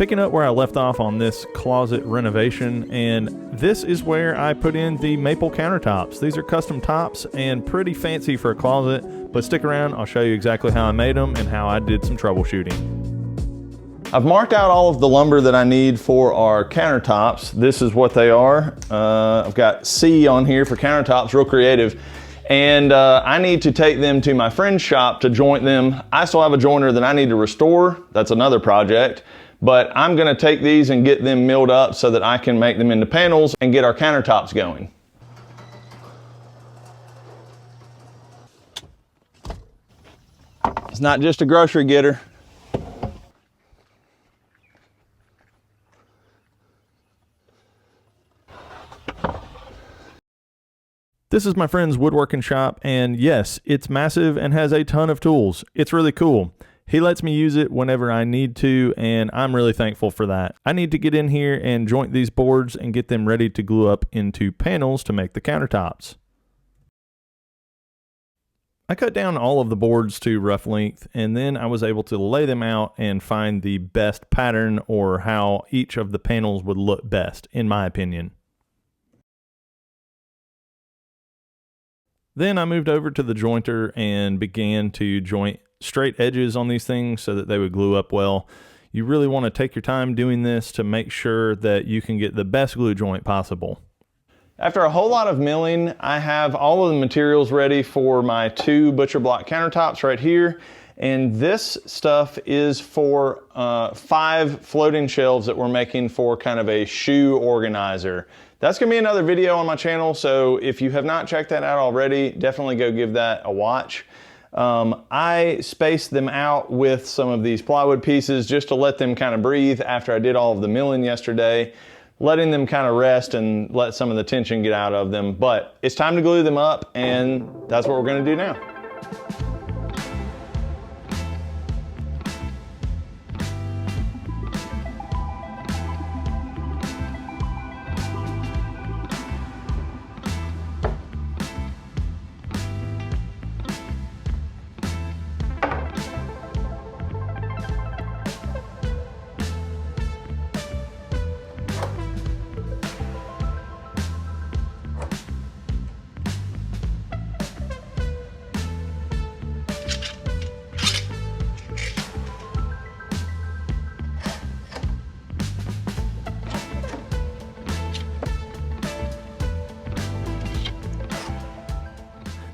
Picking up where I left off on this closet renovation, and this is where I put in the maple countertops. These are custom tops and pretty fancy for a closet, but stick around, I'll show you exactly how I made them and how I did some troubleshooting. I've marked out all of the lumber that I need for our countertops. This is what they are. I've got C on here for countertops, real creative. And I need to take them to my friend's shop to joint them. I still have a jointer that I need to restore. That's another project. But I'm gonna take these and get them milled up so that I can make them into panels and get our countertops going. It's not just a grocery getter. This is my friend's woodworking shop, and yes, it's massive and has a ton of tools. It's really cool. He lets me use it whenever I need to, and I'm really thankful for that. I need to get in here and joint these boards and get them ready to glue up into panels to make the countertops. I cut down all of the boards to rough length, and then I was able to lay them out and find the best pattern or how each of the panels would look best, in my opinion. Then I moved over to the jointer and began to joint straight edges on these things so that they would glue up well. You really want to take your time doing this to make sure that you can get the best glue joint possible. After a whole lot of milling, I have all of the materials ready for my 2 butcher block countertops right here. And this stuff is for 5 floating shelves that we're making for kind of a shoe organizer. That's gonna be another video on my channel, so if you have not checked that out already, definitely go give that a watch. I spaced them out with some of these plywood pieces just to let them kind of breathe after I did all of the milling yesterday, letting them kind of rest and let some of the tension get out of them. But it's time to glue them up, and that's what we're gonna do now.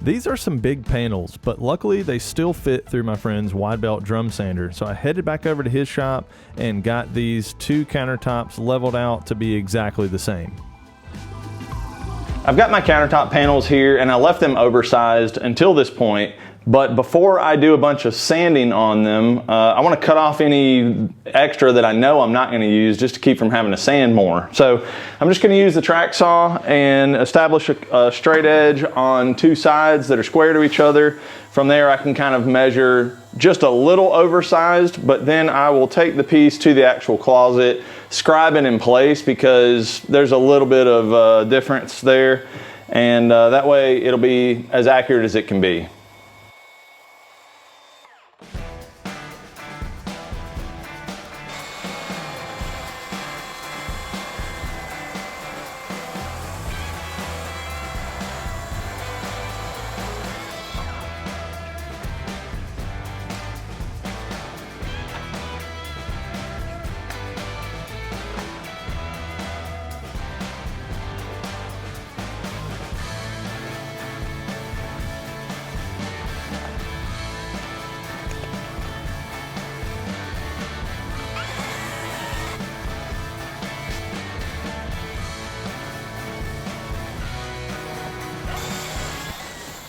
These are some big panels, but luckily they still fit through my friend's wide belt drum sander. So I headed back over to his shop and got these 2 countertops leveled out to be exactly the same. I've got my countertop panels here and I left them oversized until this point. But before I do a bunch of sanding on them, I want to cut off any extra that I know I'm not going to use just to keep from having to sand more. So I'm just going to use the track saw and establish a straight edge on 2 sides that are square to each other. From there I can kind of measure just a little oversized, but then I will take the piece to the actual closet, scribe it in place because there's a little bit of difference there, and that way it'll be as accurate as it can be.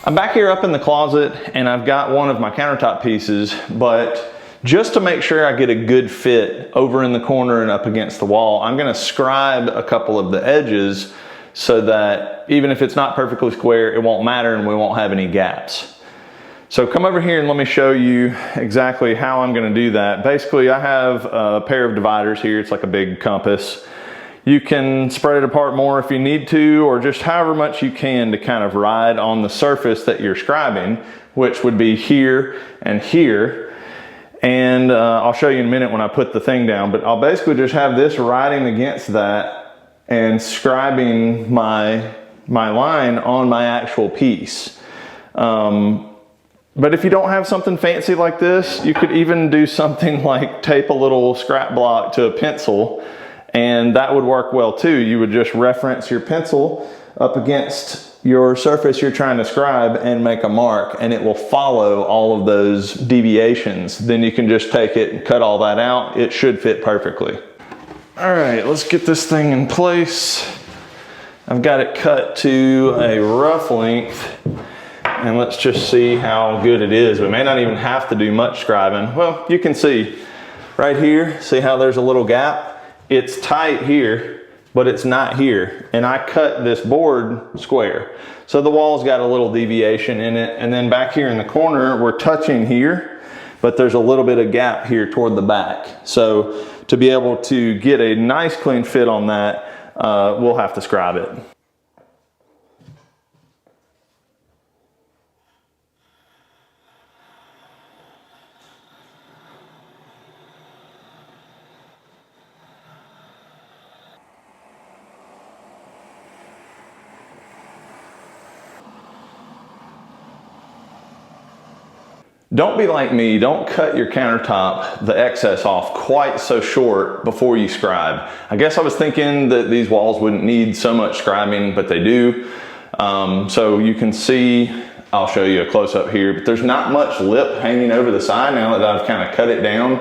I'm back here up in the closet and I've got one of my countertop pieces, but just to make sure I get a good fit over in the corner and up against the wall, I'm gonna scribe a couple of the edges so that even if it's not perfectly square, it won't matter and we won't have any gaps. So come over here and let me show you exactly how I'm gonna do that. Basically, I have a pair of dividers here. It's like a big compass. You can spread it apart more if you need to, or just however much you can to kind of ride on the surface that you're scribing, which would be here and here. And I'll show you in a minute when I put the thing down, but I'll basically just have this riding against that and scribing my line on my actual piece. But if you don't have something fancy like this, you could even do something like tape a little scrap block to a pencil, and that would work well too. You would just reference your pencil up against your surface you're trying to scribe and make a mark, and it will follow all of those deviations. Then you can just take it and cut all that out. It should fit perfectly. All right, let's get this thing in place. I've got it cut to a rough length, and let's just see how good it is. We may not even have to do much scribing. Well, you can see right here, see how there's a little gap? It's tight here, but it's not here. And I cut this board square. So the wall's got a little deviation in it. And then back here in the corner, we're touching here, but there's a little bit of gap here toward the back. So to be able to get a nice clean fit on that, we'll have to scribe it. Don't be like me, don't cut your countertop, the excess off quite so short before you scribe. I guess I was thinking that these walls wouldn't need so much scribing, but they do. So you can see, I'll show you a close up here, but there's not much lip hanging over the side now that I've kind of cut it down.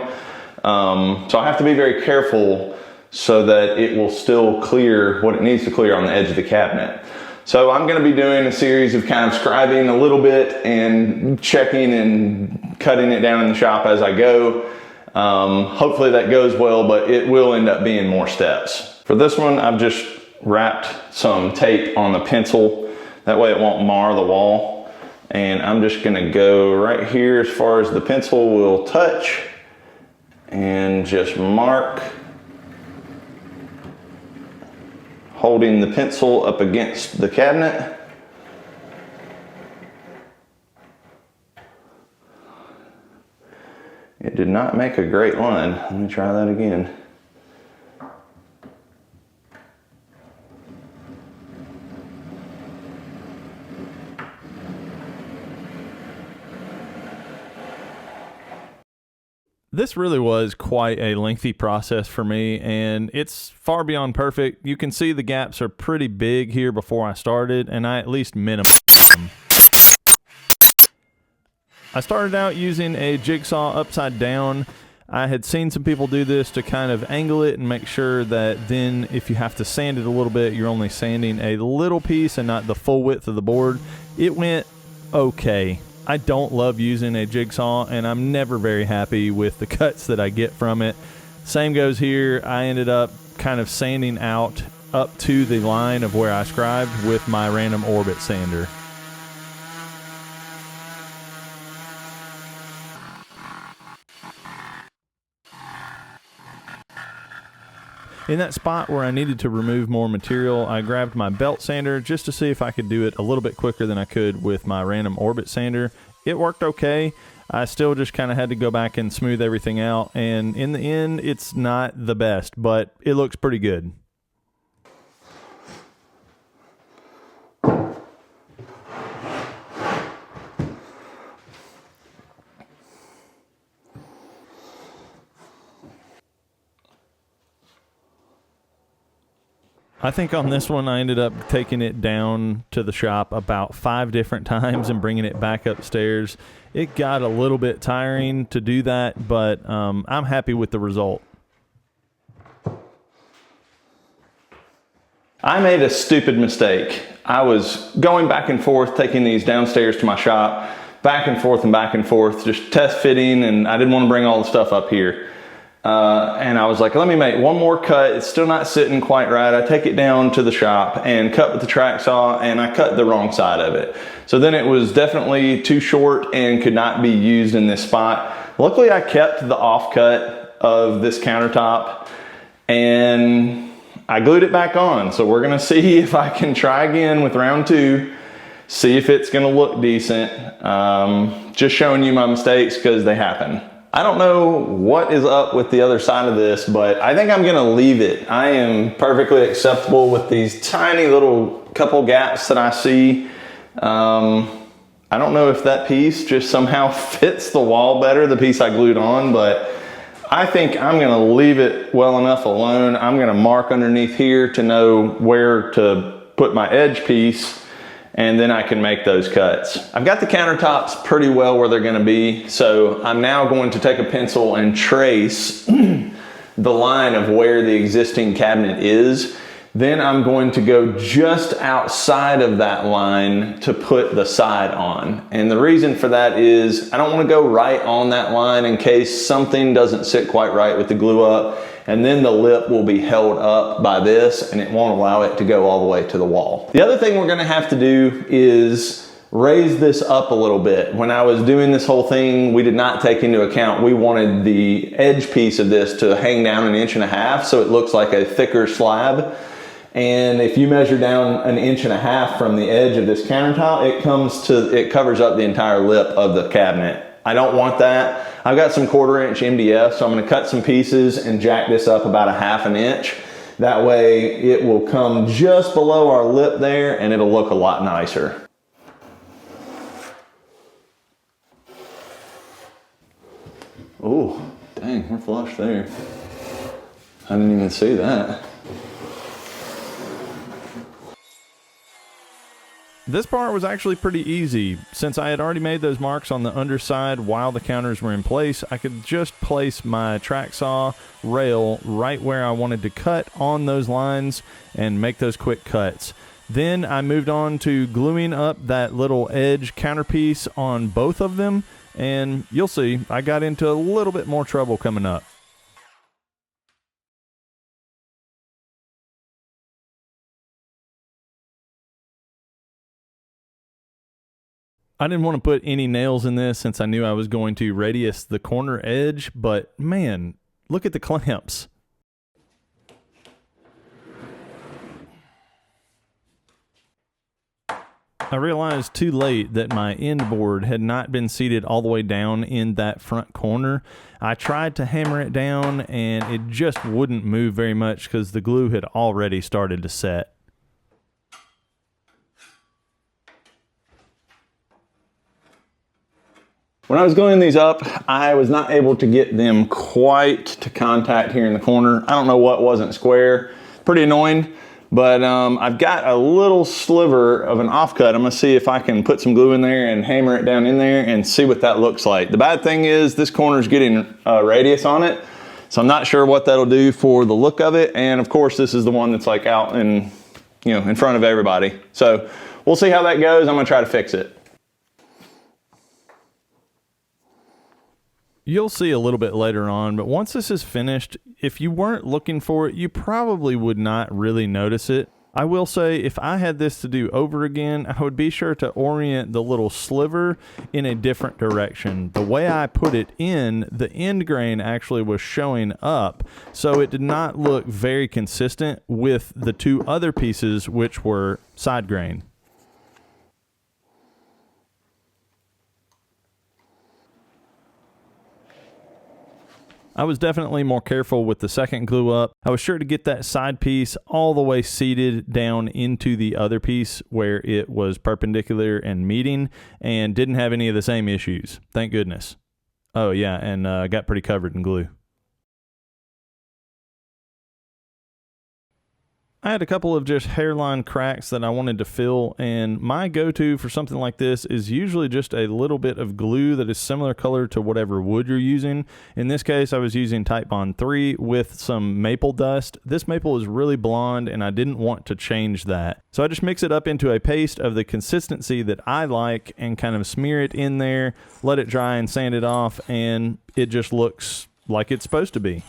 So I have to be very careful so that it will still clear what it needs to clear on the edge of the cabinet. So I'm going to be doing a series of kind of scribing a little bit and checking and cutting it down in the shop as I go. Hopefully that goes well, but it will end up being more steps. For this one, I've just wrapped some tape on the pencil. That way it won't mar the wall. And I'm just going to go right here as far as the pencil will touch and just mark, holding the pencil up against the cabinet. It did not make a great line. Let me try that again. This really was quite a lengthy process for me, and it's far beyond perfect. You can see the gaps are pretty big here before I started, and I at least minimized them. I started out using a jigsaw upside down. I had seen some people do this to kind of angle it and make sure that then if you have to sand it a little bit, you're only sanding a little piece and not the full width of the board. It went okay. I don't love using a jigsaw, and I'm never very happy with the cuts that I get from it. Same goes here. I ended up kind of sanding out up to the line of where I scribed with my random orbit sander. In that spot where I needed to remove more material, I grabbed my belt sander just to see if I could do it a little bit quicker than I could with my random orbit sander. It worked okay. I still just kind of had to go back and smooth everything out, and in the end, it's not the best, but it looks pretty good. I think on this one I ended up taking it down to the shop about 5 different times and bringing it back upstairs. It got a little bit tiring to do that, but I'm happy with the result. I made a stupid mistake. I was going back and forth, taking these downstairs to my shop, back and forth, just test fitting, and I didn't want to bring all the stuff up here. And I was like, let me make one more cut. It's still not sitting quite right. I take it down to the shop and cut with the track saw, and I cut the wrong side of it. So then it was definitely too short and could not be used in this spot. Luckily, I kept the offcut of this countertop and I glued it back on. So we're gonna see if I can try again with round 2, see if it's gonna look decent. Just showing you my mistakes because they happen. I don't know what is up with the other side of this, but I think I'm gonna leave it. I am perfectly acceptable with these tiny little couple gaps that I see. I don't know if that piece just somehow fits the wall better, the piece I glued on, but I think I'm gonna leave it well enough alone. I'm gonna mark underneath here to know where to put my edge piece, and then I can make those cuts. I've got the countertops pretty well where they're gonna be, so I'm now going to take a pencil and trace the line of where the existing cabinet is. Then I'm going to go just outside of that line to put the side on. And the reason for that is I don't want to go right on that line in case something doesn't sit quite right with the glue up, and then the lip will be held up by this and it won't allow it to go all the way to the wall. The other thing we're going to have to do is raise this up a little bit. When I was doing this whole thing, we did not take into account, we wanted the edge piece of this to hang down 1.5 inches so it looks like a thicker slab. And if you measure down 1.5 inches from the edge of this countertop, it covers up the entire lip of the cabinet. I don't want that. I've got some 1/4 inch MDF, so I'm gonna cut some pieces and jack this up about 1/2 inch. That way it will come just below our lip there and it'll look a lot nicer. Oh, dang, we're flush there. I didn't even see that. This part was actually pretty easy. Since I had already made those marks on the underside while the counters were in place, I could just place my track saw rail right where I wanted to cut on those lines and make those quick cuts. Then I moved on to gluing up that little edge counterpiece on both of them, and you'll see I got into a little bit more trouble coming up. I didn't want to put any nails in this since I knew I was going to radius the corner edge, but man, look at the clamps. I realized too late that my end board had not been seated all the way down in that front corner. I tried to hammer it down and it just wouldn't move very much because the glue had already started to set. When I was gluing these up, I was not able to get them quite to contact here in the corner. I don't know what wasn't square. Pretty annoying, but I've got a little sliver of an offcut. I'm gonna see if I can put some glue in there and hammer it down in there and see what that looks like. The bad thing is this corner's getting a radius on it, so I'm not sure what that'll do for the look of it. And of course, this is the one that's like out in, in front of everybody. So we'll see how that goes. I'm gonna try to fix it. You'll see a little bit later on, but once this is finished, if you weren't looking for it, you probably would not really notice it. I will say if I had this to do over again, I would be sure to orient the little sliver in a different direction. The way I put it in, the end grain actually was showing up, so it did not look very consistent with the two other pieces, which were side grain. I was definitely more careful with the second glue up. I was sure to get that side piece all the way seated down into the other piece where it was perpendicular and meeting, and didn't have any of the same issues. Thank goodness. Oh yeah, and got pretty covered in glue. I had a couple of just hairline cracks that I wanted to fill, and my go-to for something like this is usually just a little bit of glue that is similar color to whatever wood you're using. In this case, I was using Titebond 3 with some maple dust. This maple is really blonde, and I didn't want to change that. So I just mix it up into a paste of the consistency that I like and kind of smear it in there, let it dry and sand it off, and it just looks like it's supposed to be.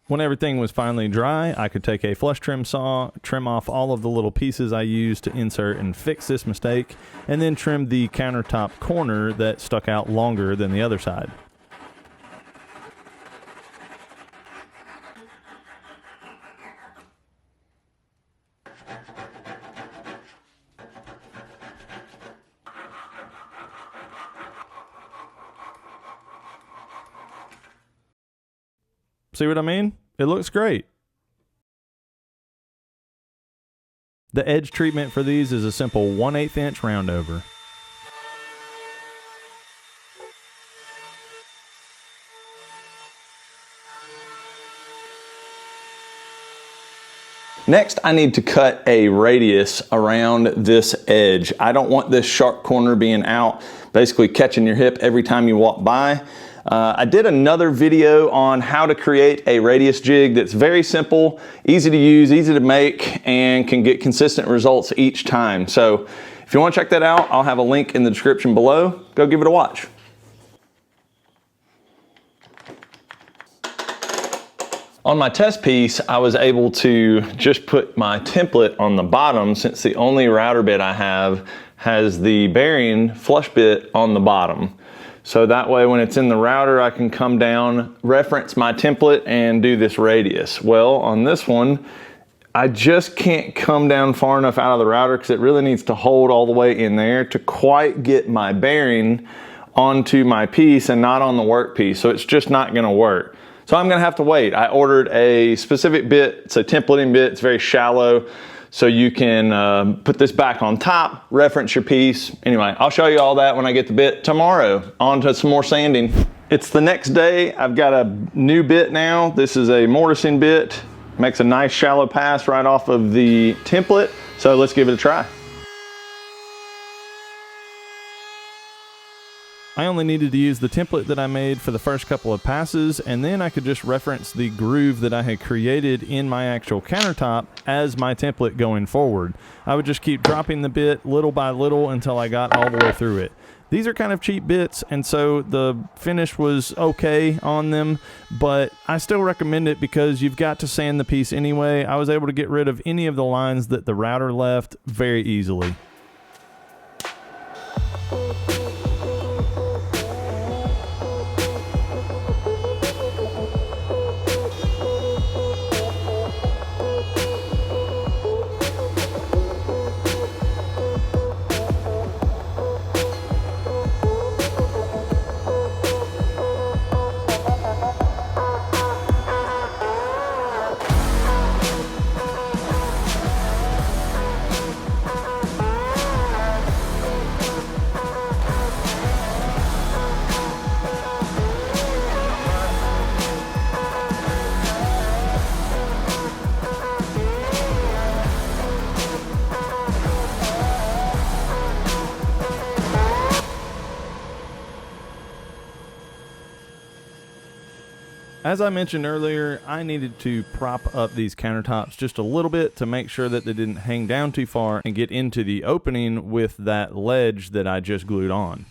When everything was finally dry, I could take a flush trim saw, trim off all of the little pieces I used to insert and fix this mistake, and then trim the countertop corner that stuck out longer than the other side. See what I mean? It looks great. The edge treatment for these is a simple 1/8 inch round over. Next, I need to cut a radius around this edge. I don't want this sharp corner being out, basically catching your hip every time you walk by. I did another video on how to create a radius jig that's very simple, easy to use, easy to make, and can get consistent results each time. So if you want to check that out, I'll have a link in the description below. Go give it a watch. On my test piece, I was able to just put my template on the bottom, since the only router bit I have has the bearing flush bit on the bottom. So that way when it's in the router, I can come down, reference my template, and do this radius. Well, on this one, I just can't come down far enough out of the router because it really needs to hold all the way in there to quite get my bearing onto my piece and not on the workpiece. So it's just not gonna work. So I'm gonna have to wait. I ordered a specific bit. It's a templating bit. It's very shallow. So you can put this back on top, reference your piece. Anyway, I'll show you all that when I get the bit tomorrow. On to some more sanding. It's the next day. I've got a new bit now. This is a mortising bit. Makes a nice shallow pass right off of the template. So let's give it a try. I only needed to use the template that I made for the first couple of passes, and then I could just reference the groove that I had created in my actual countertop as my template going forward. I would just keep dropping the bit little by little until I got all the way through it. These are kind of cheap bits, and so the finish was okay on them, but I still recommend it because you've got to sand the piece anyway. I was able to get rid of any of the lines that the router left very easily. As I mentioned earlier, I needed to prop up these countertops just a little bit to make sure that they didn't hang down too far and get into the opening with that ledge that I just glued on.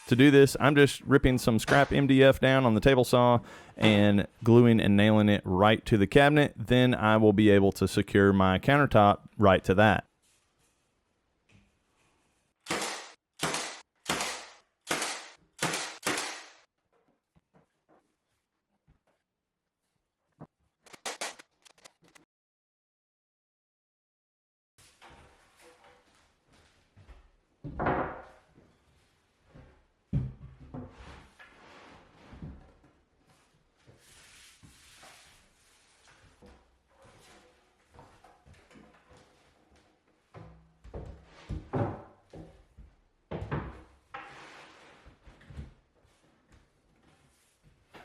To do this, I'm just ripping some scrap MDF down on the table saw and gluing and nailing it right to the cabinet. Then I will be able to secure my countertop right to that.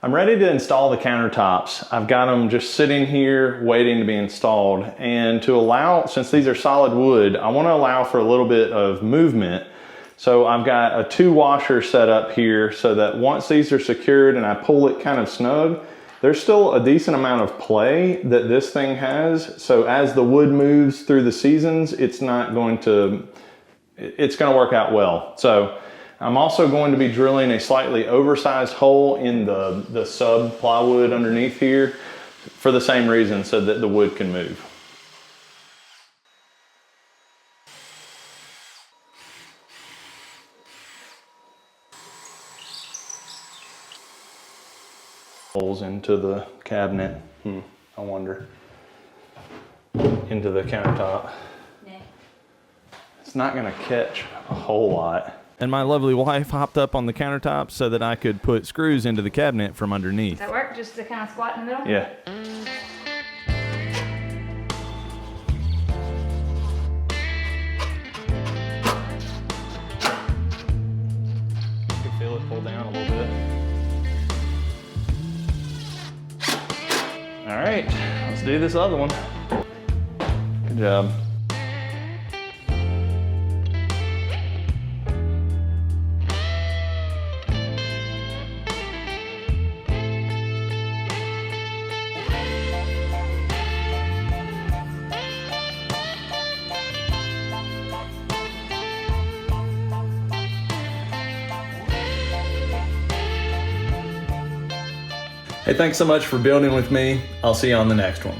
I'm ready to install the countertops. I've got them just sitting here waiting to be installed. And to allow, since these are solid wood, I want to allow for a little bit of movement. So I've got a 2 washer set up here so that once these are secured and I pull it kind of snug, there's still a decent amount of play that this thing has. So as the wood moves through the seasons, it's going to work out well. So I'm also going to be drilling a slightly oversized hole in the sub plywood underneath here for the same reason, so that the wood can move. Holes into the cabinet. I wonder. Into the countertop. Yeah. It's not going to catch a whole lot. And my lovely wife hopped up on the countertop so that I could put screws into the cabinet from underneath. Does that work? Just to kind of squat in the middle? Yeah. You can feel it pull down a little bit. All right, let's do this other one. Good job. Hey, thanks so much for building with me. I'll see you on the next one.